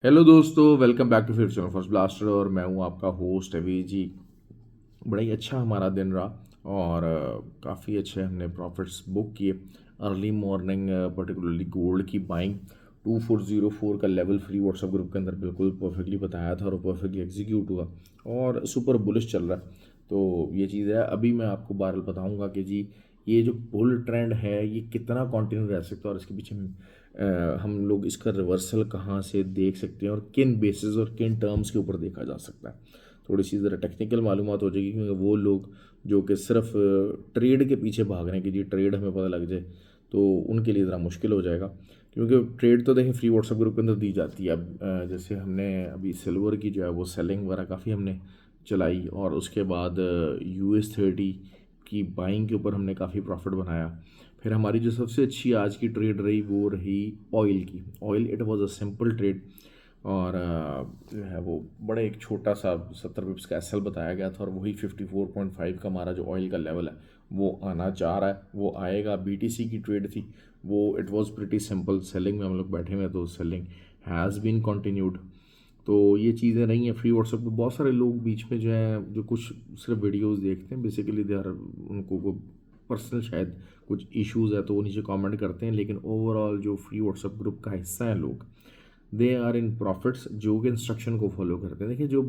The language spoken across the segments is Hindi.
हेलो दोस्तों, वेलकम बैक टू फिर चैनल फर्स्ट ब्लास्टर। और मैं हूं आपका होस्ट अभी जी। बड़ा ही अच्छा हमारा दिन रहा और काफ़ी अच्छे हमने प्रॉफिट्स बुक किए। अर्ली मॉर्निंग पर्टिकुलरली गोल्ड की बाइंग 2404 का लेवल फ्री व्हाट्सएप ग्रुप के अंदर बिल्कुल परफेक्टली बताया था और परफेक्टली एग्जीक्यूट हुआ और सुपर बुलिश चल रहा है। तो ये चीज़ है। अभी मैं आपको बहरहाल बताऊंगा कि जी ये जो बुल ट्रेंड है ये कितना कंटिन्यू रह सकता है और इसके पीछे हम लोग इसका रिवर्सल कहाँ से देख सकते हैं और किन बेसिस और किन टर्म्स के ऊपर देखा जा सकता है। थोड़ी सी ज़रा टेक्निकल मालूमात हो जाएगी क्योंकि वो लोग जो कि सिर्फ ट्रेड के पीछे भाग रहे हैं कि जी ट्रेड हमें पता लग जाए, तो उनके लिए ज़रा मुश्किल हो जाएगा। क्योंकि ट्रेड तो देखें फ्री व्हाट्सएप ग्रुप के अंदर दी जाती है। अब जैसे हमने अभी सिल्वर की जो है वो सेलिंग वगैरह काफ़ी हमने चलाई और उसके बाद US30 की बाइंग के ऊपर हमने काफ़ी प्रॉफिट बनाया। फिर हमारी जो सबसे अच्छी आज की ट्रेड रही वो रही ऑयल की। Oil it was a simple trade और जो है वो बड़े एक छोटा सा 70 पिप्स का एसएल बताया गया था और वही 54.5 का हमारा जो ऑयल का लेवल है वो आना चाह रहा है, वो आएगा। बीटीसी की ट्रेड थी वो it was pretty simple. Selling में हम लोग बैठे हुए हैं तो सेलिंग हैज़ बीन कंटिन्यूड। तो ये चीज़ें रही हैं फ्री व्हाट्सएप पे। बहुत सारे लोग बीच में जो है जो कुछ सिर्फ वीडियोस देखते हैं, बेसिकली दे आर उनको को पर्सनल शायद कुछ इश्यूज़ है तो वो नीचे कमेंट करते हैं, लेकिन ओवरऑल जो फ्री व्हाट्सएप ग्रुप का हिस्सा है लोग, दे आर इन प्रॉफिट्स जो कि इंस्ट्रक्शन को फॉलो करते हैं। देखिए जो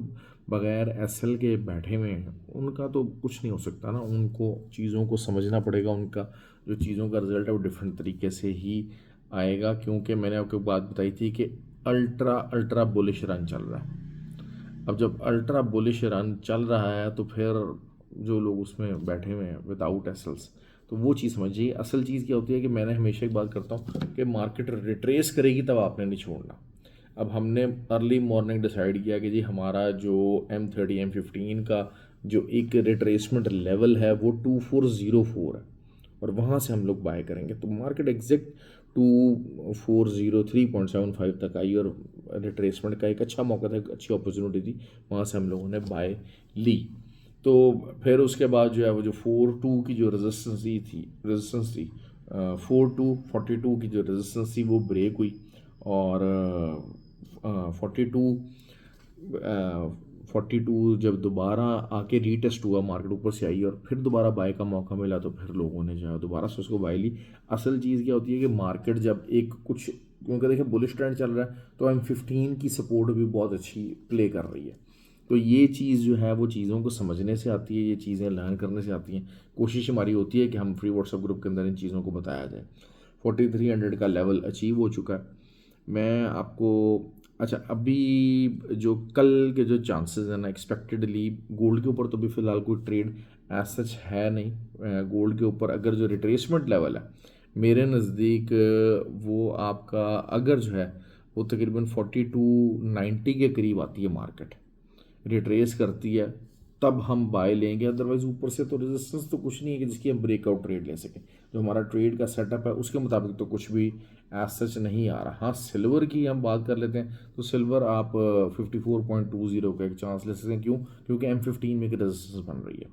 बगैर एसएल के बैठे हुए हैं उनका तो कुछ नहीं हो सकता ना, उनको चीज़ों को समझना पड़ेगा। उनका जो चीज़ों का रिजल्ट है वो डिफरेंट तरीके से ही आएगा, क्योंकि मैंने आपको बात बताई थी कि अल्ट्रा अल्ट्रा बुलिश रन चल रहा है। अब जब अल्ट्रा बुलिश रन चल रहा है तो फिर जो लोग उसमें बैठे हुए हैं विदाउट एसल्स, तो वो चीज़ समझिए। असल चीज़ क्या होती है कि मैंने हमेशा एक बात करता हूँ कि मार्केट रिट्रेस करेगी तब आपने नहीं छोड़ना। अब हमने अर्ली मॉर्निंग डिसाइड किया कि जी हमारा जो M30 M15 का जो एक रिट्रेसमेंट लेवल है वो 2404 है और वहाँ से हम लोग बाय करेंगे। तो मार्केट एग्जैक्ट 2403.75 तक आई और रिट्रेसमेंट का एक अच्छा मौका था, एक अच्छी अपॉर्चुनिटी थी, वहाँ से हम लोगों ने बाय ली। तो फिर उसके बाद जो है वो जो 42 की जो रेजिस्टेंस थी 4242 की जो रेजिस्टेंस थी वो ब्रेक हुई और 42 जब दोबारा आके रीटेस्ट हुआ, मार्केट ऊपर से आई और फिर दोबारा बाय का मौका मिला तो फिर लोगों ने जो है दोबारा से उसको बाय ली। असल चीज़ क्या होती है कि मार्केट जब एक कुछ, क्योंकि देखिए बुलिश ट्रेंड चल रहा है तो M15 की सपोर्ट भी बहुत अच्छी प्ले कर रही है। तो ये चीज़ जो है वो चीज़ों को समझने से आती है, ये चीज़ें लर्न करने से आती हैं। कोशिश हमारी होती है कि हम फ्री व्हाट्सएप ग्रुप के अंदर इन चीज़ों को बताया जाए। 4300 का लेवल अचीव हो चुका है। मैं आपको, अच्छा अभी जो कल के जो चांसेस हैं ना एक्सपेक्टेडली गोल्ड के ऊपर तो भी फ़िलहाल कोई ट्रेड एज सच है नहीं। गोल्ड के ऊपर अगर जो रिट्रेसमेंट लेवल है मेरे नज़दीक वो आपका अगर जो है वो तकरीबन 4290 के करीब आती है, मार्केट रिट्रेस करती है तब हम बाय लेंगे। अदरवाइज ऊपर से तो रेजिस्टेंस तो कुछ नहीं है कि जिसकी हम ब्रेकआउट ट्रेड ले सकें। जो हमारा ट्रेड का सेटअप है उसके मुताबिक तो कुछ भी एज सच नहीं आ रहा। हाँ सिल्वर की हम बात कर लेते हैं तो सिल्वर आप 54.20 का एक चांस ले सकते हैं। क्यों? क्योंकि M15 में एक रेजिस्टेंस बन रही है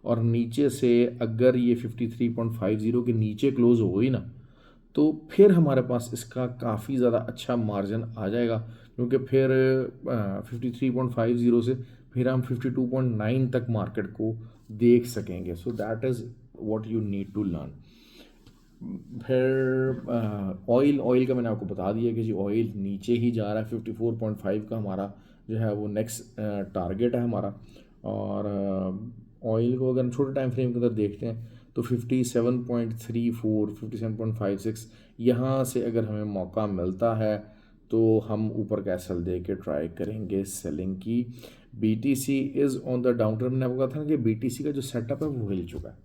और नीचे से अगर ये 53.50 के नीचे क्लोज हो गई ना तो फिर हमारे पास इसका काफ़ी ज़्यादा अच्छा मार्जिन आ जाएगा, क्योंकि फिर 53.50 से फिर हम 52.9 तक मार्केट को देख सकेंगे। So that is what you need to learn. फिर ऑयल ऑयल का मैंने आपको बता दिया कि जी ऑयल नीचे ही जा रहा है। 54.5 का हमारा जो है वो नेक्स्ट टारगेट है हमारा। और ऑयल को अगर हम छोटे टाइम फ्रेम के अंदर देखते हैं तो 57.34 57.56 यहाँ से अगर हमें मौका मिलता है तो हम ऊपर कैसल दे के ट्राई करेंगे सेलिंग की। BTC is on the down trend. मैंने आपको कहा था ना कि BTC का जो सेटअप है वो हिल चुका है,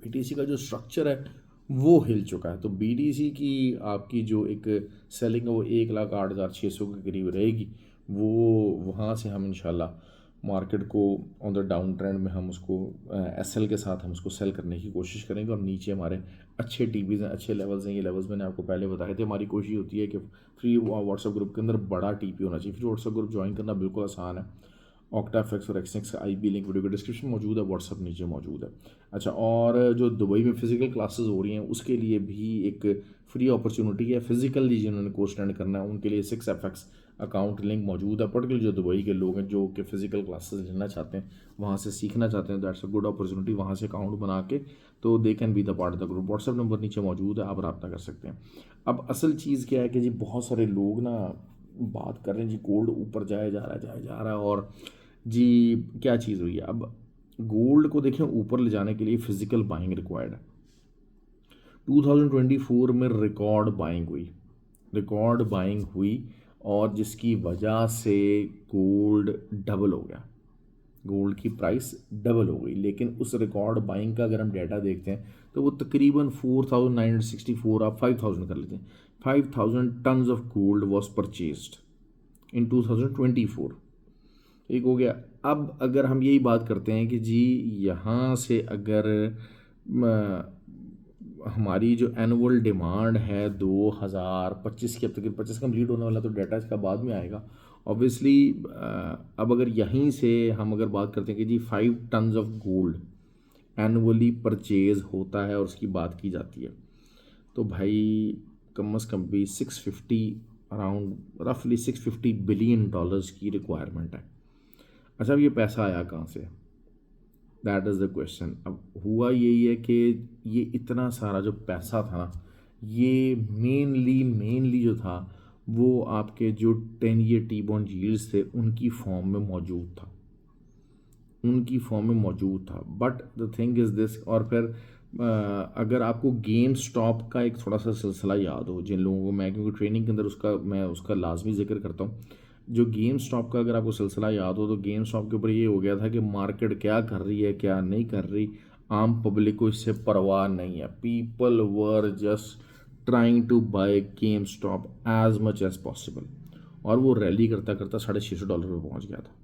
BTC का जो स्ट्रक्चर है वो हिल चुका है। तो BTC की आपकी जो एक सेलिंग है वो 1,08,600 के करीब रहेगी। वो वहाँ से हम इंशाल्लाह मार्केट को ऑन द डाउन ट्रेंड में हम उसको SL के साथ हम उसको सेल करने की कोशिश करेंगे और नीचे हमारे अच्छे TPs हैं, अच्छे लेवल्स हैं। ये लेवल्स मैंने आपको पहले बताए थे। हमारी कोशिश होती है कि फ्री व्हाट्सएप ग्रुप के अंदर बड़ा TP होना चाहिए। फ्री व्हाट्सएप ग्रुप ज्वाइन करना बिल्कुल आसान है। ऑक्टाफ्लेक्स और एक्सनेक्स का IB लिंक वीडियो के डिस्क्रिप्शन मौजूद है, व्हाट्सअप नीचे मौजूद है। अच्छा, और जो दुबई में फ़िज़िकल क्लासेस हो रही हैं उसके लिए भी एक फ्री अपॉर्चुनिटी है। फिज़िकली जिन्होंने कोर्स अटेंड करना है उनके लिए 6FX अकाउंट लिंक मौजूद है, पर्टिकुलर जो दुबई के लोग हैं जो कि फ़िज़िकल क्लासेस लेना चाहते हैं, वहाँ से सीखना चाहते हैं, दैट्स अ गुड अपॉर्चुनिटी। वहाँ से अकाउंट बना के तो they can be the part of the group. WhatsApp number नीचे मौजूद है, आप रब्ता कर सकते हैं। अब असल चीज़ क्या है कि जी बहुत सारे लोग ना बात कर रहे हैं जी गोल्ड ऊपर जाए जा रहा है, जाए जा रहा है, और जी क्या चीज़ हुई है। अब गोल्ड को देखें ऊपर ले जाने के लिए फ़िज़िकल बाइंग रिक्वायर्ड है। 2024 में रिकॉर्ड बाइंग हुई और जिसकी वजह से गोल्ड डबल हो गया, गोल्ड की प्राइस डबल हो गई। लेकिन उस रिकॉर्ड बाइंग का अगर हम डाटा देखते हैं तो वो तकरीबन 4964, आप 5000 कर लेते हैं, 5000 tons of gold was purchased in 2024। ठीक हो गया। अब अगर हम यही बात करते हैं कि जी यहाँ से अगर हमारी जो एनुअल डिमांड है 2025 की, अब तक 25 कंप्लीट होने वाला, तो डाटा इसका बाद में आएगा ऑब्वियसली। अब अगर यहीं से हम अगर बात करते हैं कि जी 5 turns of gold annually purchase होता है और उसकी बात की जाती है, तो भाई कम अज़ कम भी 650, अराउंड रफली $650 बिलियन की रिक्वायरमेंट है। अच्छा, अब ये पैसा आया कहाँ से? That is the question. अब हुआ यही है कि ये इतना सारा जो पैसा था ना, ये मेनली जो था वो आपके जो 10 ईयर टी बॉन्ड यील्ड्स थे उनकी फॉर्म में मौजूद था। But the thing is this, और फिर अगर आपको गेम स्टॉप का एक थोड़ा सा सिलसिला याद हो, जिन लोगों को मैं, क्योंकि ट्रेनिंग के अंदर मैं उसका लाजमी जिक्र करता हूँ, जो गेम स्टॉप का अगर आपको सिलसिला याद हो, तो गेम स्टॉप के ऊपर ये हो गया था कि मार्केट क्या कर रही है क्या नहीं कर रही, आम पब्लिक को इससे परवाह नहीं है। People were just trying to buy GameStop as much as possible, और वो रैली करता करता $650 पे पहुंच गया था,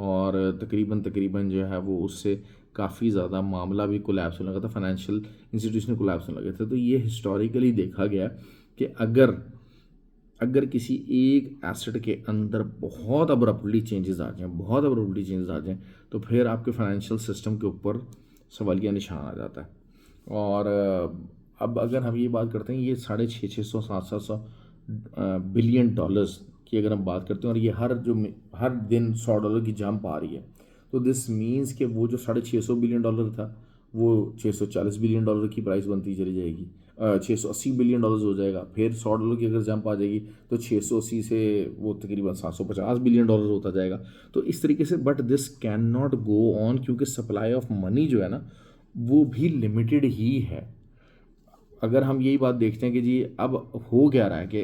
और तकरीबन जो है वो उससे काफ़ी ज़्यादा मामला भी कोलैप्स होने लगा था, फाइनेंशियल इंस्टीट्यूशन कोलैप्स होने लगे थे। तो ये हिस्टोरिकली देखा गया कि अगर किसी एक एसेट के अंदर बहुत अब्रप्टली चेंजेस आ जाएं तो फिर आपके फाइनेंशियल सिस्टम के ऊपर सवालिया निशान आ जाता है। और अब अगर हम ये बात करते हैं, ये 650, 700 बिलियन डॉलर्स की अगर हम बात करते हैं, और ये हर दिन $100 की जंप आ रही है, तो दिस मीन्स कि वो जो $650 बिलियन था वो $640 बिलियन की प्राइस बनती चली जाएगी, $680 बिलियन हो जाएगा। फिर $100 की अगर जंप आ जाएगी तो 680 से वो तकरीबन $750 बिलियन होता जाएगा। तो इस तरीके से, but this can not go on, क्योंकि सप्लाई ऑफ मनी जो है ना वो भी लिमिटेड ही है। अगर हम यही बात देखते हैं कि जी अब हो क्या रहा है कि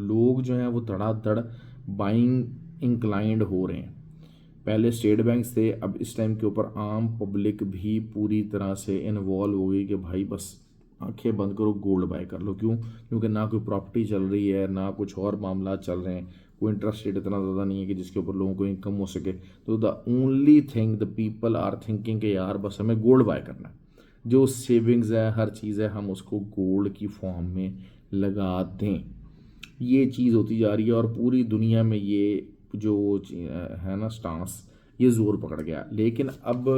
लोग जो हैं वो धड़ाधड़ बाइंग इंक्लाइंड हो रहे हैं। पहले स्टेट बैंक्स थे, अब इस टाइम के ऊपर आम पब्लिक भी पूरी तरह से इन्वॉल्व हो गई कि भाई बस आंखें बंद करो, गोल्ड बाय कर लो। क्यों? क्योंकि ना कोई प्रॉपर्टी चल रही है, ना कुछ और मामला चल रहे हैं, कोई इंटरेस्ट रेट इतना ज़्यादा नहीं है कि जिसके ऊपर लोगों को इनकम हो सके। तो the only thing the people are thinking कि यार बस हमें गोल्ड बाय करना है, जो सेविंग्स है, हर चीज़ है, हम उसको गोल्ड की फॉर्म में लगा दें। ये चीज़ होती जा रही है, और पूरी दुनिया में ये जो है ना स्टांस, ये ज़ोर पकड़ गया। लेकिन अब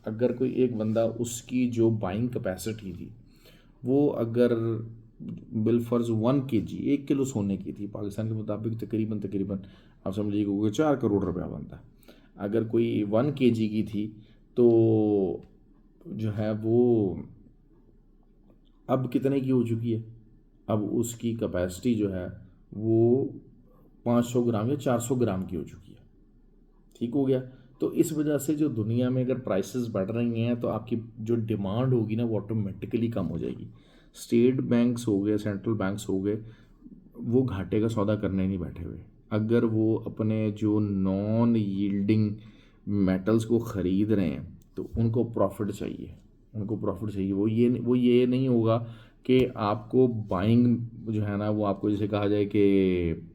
अगर कोई एक बंदा, उसकी जो बाइंग कैपेसिटी थी वो अगर बिलफर्ज 1 kg, 1 किलो सोने की थी, पाकिस्तान के मुताबिक तकरीबन आप समझ लीजिए कि 4 करोड़ रुपया बनता है। अगर कोई 1 kg की थी तो जो है वो अब कितने की हो चुकी है, अब उसकी कैपेसिटी जो है वो 500 ग्राम या 400 ग्राम की हो चुकी है। ठीक हो गया। तो इस वजह से जो दुनिया में अगर प्राइसेस बढ़ रही हैं तो आपकी जो डिमांड होगी ना वो ऑटोमेटिकली कम हो जाएगी। स्टेट बैंक्स हो गए, सेंट्रल बैंक्स हो गए, वो घाटे का सौदा करने नहीं बैठे हुए। अगर वो अपने जो नॉन यील्डिंग मेटल्स को ख़रीद रहे हैं तो उनको प्रॉफिट चाहिए, वो ये नहीं होगा कि आपको बाइंग जो है ना वो आपको जैसे कहा जाए कि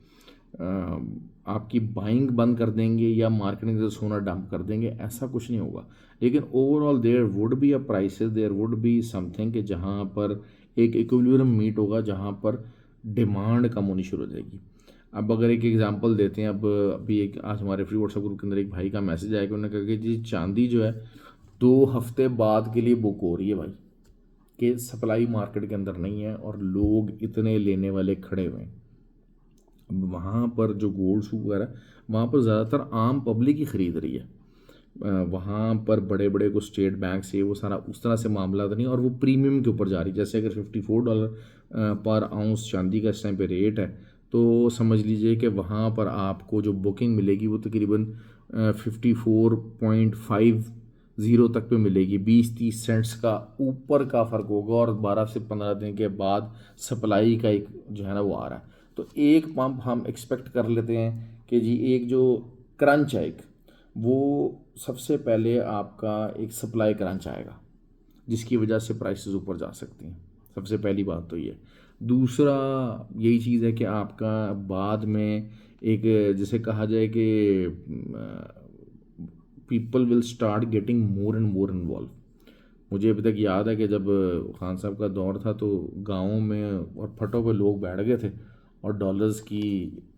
आपकी बाइंग बंद कर देंगे या मार्केटिंग से सोना डंप कर देंगे, ऐसा कुछ नहीं होगा। लेकिन overall there would be a prices, there would be something कि जहाँ पर एक इक्विलिब्रियम मीट होगा, जहाँ पर डिमांड कम होनी शुरू हो जाएगी। अब अगर एक एग्जांपल देते हैं, अब अभी एक आज हमारे फ्री व्हाट्सएप ग्रुप के अंदर एक भाई का मैसेज आया कि उन्होंने कहा कि जी चांदी जो है 2 हफ्ते बाद के लिए बुक हो रही है भाई, कि सप्लाई मार्केट के अंदर नहीं है और लोग इतने लेने वाले खड़े हुए हैं। अब वहाँ पर जो गोल्ड सूक वगैरह, वहाँ पर ज़्यादातर आम पब्लिक ही ख़रीद रही है। वहाँ पर बड़े बड़े कुछ स्टेट बैंक से वो सारा उस तरह से मामला तो नहीं, और वो प्रीमियम के ऊपर जा रही है। जैसे अगर $54 पर आउंस चांदी का इस टाइम पे रेट है, तो समझ लीजिए कि वहाँ पर आपको जो बुकिंग मिलेगी वो तकरीबन 54.50 तक पे मिलेगी। 20-30 सेंट्स का ऊपर का फ़र्क होगा, और 12 से 15 दिन के बाद सप्लाई का एक जो है ना वो आ रहा है। तो एक पंप हम एक्सपेक्ट कर लेते हैं कि जी एक जो क्रंच है, एक वो सबसे पहले आपका एक सप्लाई क्रंच आएगा, जिसकी वजह से प्राइसेस ऊपर जा सकती हैं। सबसे पहली बात तो ये। दूसरा यही चीज़ है कि आपका बाद में एक, जैसे कहा जाए कि people will start getting more and more involve. मुझे अभी तक याद है कि जब खान साहब का दौर था, तो गाँव में और फटों पे लोग बैठ गए थे और डॉलर्स की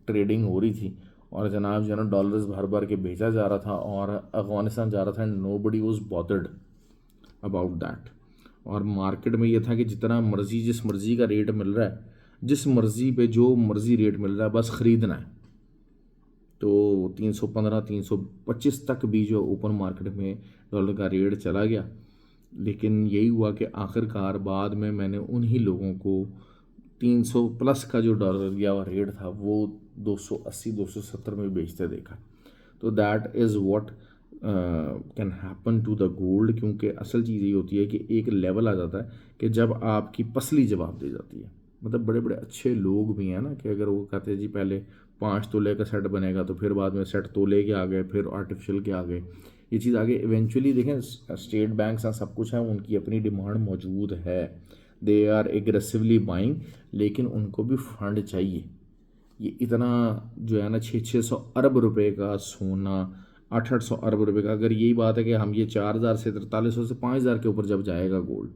ट्रेडिंग हो रही थी, और जनाब जो है ना डॉलर्स भर भर के भेजा जा रहा था और अफ़गानिस्तान जा रहा था, and nobody was bothered about that. और मार्केट में ये था कि जितना मर्ज़ी जिस मर्ज़ी का रेट मिल रहा है, जिस मर्ज़ी पे जो मर्ज़ी रेट मिल रहा है, बस ख़रीदना है। तो 315 325 तक भी जो ओपन मार्केट में डॉलर का रेट चला गया। लेकिन यही हुआ कि आखिरकार बाद में मैंने उन्हीं लोगों को 300 प्लस का जो डॉलर दिया हुआ रेट था वो 280 270 में बेचते देखा। तो that is what can happen to the gold. क्योंकि असल चीज़ ये होती है कि एक लेवल आ जाता है कि जब आपकी पसली जवाब दे जाती है। मतलब बड़े बड़े अच्छे लोग भी हैं ना, कि अगर वो कहते हैं जी पहले 5 तोले का सेट बनेगा, तो फिर बाद में सेट तोले के आ गए, फिर आर्टिफिशियल के आ गए, ये चीज़ आगे इवेंचुअली देखें। स्टेट बैंक्स हैं, सब कुछ है, उनकी अपनी डिमांड मौजूद है, दे आर एग्रेसिवली बाइंग, लेकिन उनको भी फंड चाहिए। ये इतना जो है ना 600 अरब रुपए का सोना, 800 अरब रुपए का, अगर यही बात है कि हम ये 4000 से 4300 से 5000 के ऊपर जब जाएगा गोल्ड,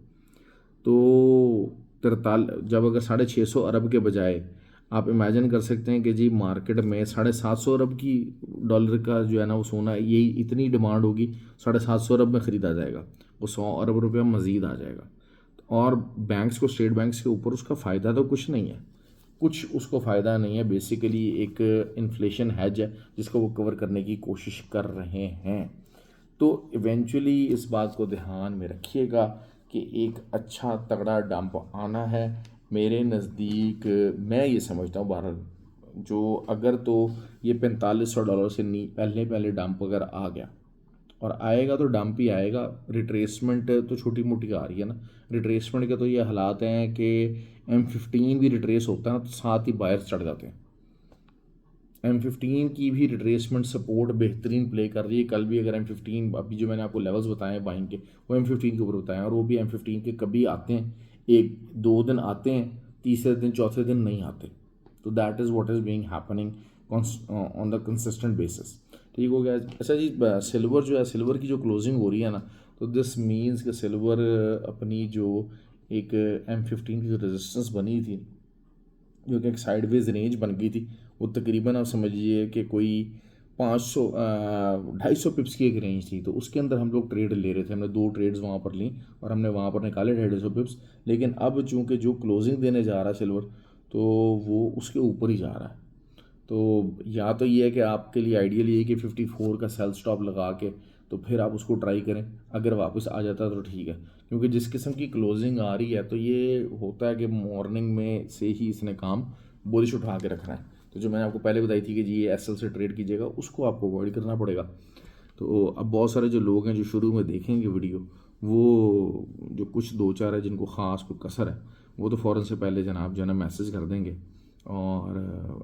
तो जब अगर 650 अरब के बजाय आप इमेजिन कर सकते हैं कि जी मार्केट में 750 अरब की डॉलर का जो है ना वो सोना, यही इतनी डिमांड होगी, 750 अरब में ख़रीदा जाएगा, वो 100 अरब रुपया मज़ीद आ जाएगा। और बैंक्स को, स्टेट बैंक्स के ऊपर उसका फ़ायदा तो कुछ नहीं है, कुछ उसको फ़ायदा नहीं है। बेसिकली एक इन्फ्लेशन हैज है जिसको वो कवर करने की कोशिश कर रहे हैं। तो इवेंचुअली इस बात को ध्यान में रखिएगा कि एक अच्छा तगड़ा डंप आना है। मेरे नज़दीक मैं ये समझता हूँ बहरहाल, जो अगर तो ये $4500 से पहले पहले डंप अगर आ गया, और आएगा तो डंप ही आएगा। रिट्रेसमेंट तो छोटी मोटी आ रही है ना, रिट्रेसमेंट के तो ये हालात हैं कि M15 भी रिट्रेस होता है ना, तो साथ ही बायर्स चढ़ जाते हैं। M15 की भी रिट्रेसमेंट सपोर्ट बेहतरीन प्ले कर रही है। कल भी अगर M15, अभी जो मैंने आपको लेवल्स बताए हैं बाइंग के, वो M15 के ऊपर बताए हैं, और वो भी M15 के कभी आते हैं, 1-2 दिन आते हैं, तीसरे दिन चौथे दिन नहीं आते। तो that is what is being happening on the consistent basis. ठीक हो गया। अच्छा जी, सिल्वर जो है, सिल्वर की जो क्लोजिंग हो रही है ना, तो दिस मीन्स कि सिल्वर अपनी जो एक M15 की जो रेजिस्टेंस बनी थी, जो कि एक साइडवेज रेंज बन गई थी, वो तकरीबन आप समझिए कि कोई 250 पिप्स की एक रेंज थी। तो उसके अंदर हम लोग ट्रेड ले रहे थे, हमने 2 ट्रेड्स वहाँ पर ली और हमने वहाँ पर निकाले 250 पिप्स। लेकिन अब चूँकि जो क्लोजिंग देने जा रहा है सिल्वर, तो वो उसके ऊपर ही जा रहा है। तो या तो ये है कि आपके लिए आइडियल ये है कि 54 का सेल स्टॉप लगा के तो फिर आप उसको ट्राई करें, अगर वापस आ जाता है तो ठीक है। क्योंकि जिस किस्म की क्लोजिंग आ रही है, तो ये होता है कि मॉर्निंग में से ही इसने काम बुलिश उठा के रखना है। तो जो मैंने आपको पहले बताई थी कि जी ये एसएल से ट्रेड कीजिएगा, उसको आपको अवॉइड करना पड़ेगा। तो अब बहुत सारे जो लोग हैं जो शुरू में देखेंगे वीडियो, वो जो कुछ 2-4 है जिनको ख़ास कोई कसर है, वो तो फ़ौरन से पहले जनाब जो है ना मैसेज कर देंगे और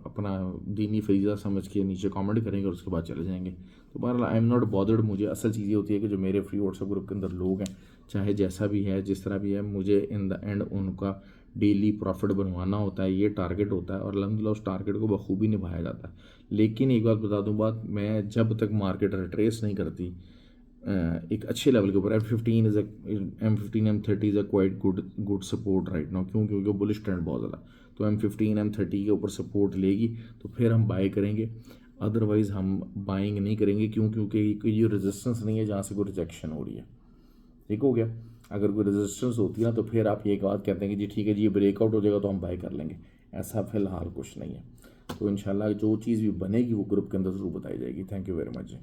अपना दीनी फरीज़ा समझ के नीचे कमेंट करेंगे और उसके बाद चले जाएंगे। तो बहरहाल आई एम नॉट बॉदर्ड। मुझे असल चीज़ ये होती है कि जो मेरे फ्री व्हाट्सएप ग्रुप के अंदर लोग हैं, चाहे जैसा भी है, जिस तरह भी है, मुझे इन द एंड उनका डेली प्रॉफिट बनवाना होता है, ये टारगेट होता है, और अल्हम्दुलिल्लाह उस टारगेट को बखूबी निभाया जाता है। लेकिन एक बात बता दूँ, मैं जब तक मार्केट रिट्रेस नहीं करती एक अच्छे लेवल के ऊपर, M15 M30 is a quite good support right now. क्यों? क्योंकि बुलिश ट्रेंड बहुत ज़्यादा। तो M15 M30 के ऊपर सपोर्ट लेगी तो फिर हम बाय करेंगे, अदरवाइज़ हम बाइंग नहीं करेंगे। क्यों? क्योंकि ये रेजिस्टेंस नहीं है जहाँ से कोई रिजेक्शन हो रही है। ठीक हो गया। अगर कोई रेजिस्टेंस होती है ना, तो फिर आप ये एक बात कहते हैं कि जी ठीक है जी ये ब्रेकआउट हो जाएगा तो हम बाय कर लेंगे। ऐसा फ़िलहाल कुछ नहीं है। तो इंशाल्लाह जो चीज़ भी बनेगी वो ग्रुप के अंदर ज़रूर बताई जाएगी। Thank you very much ji.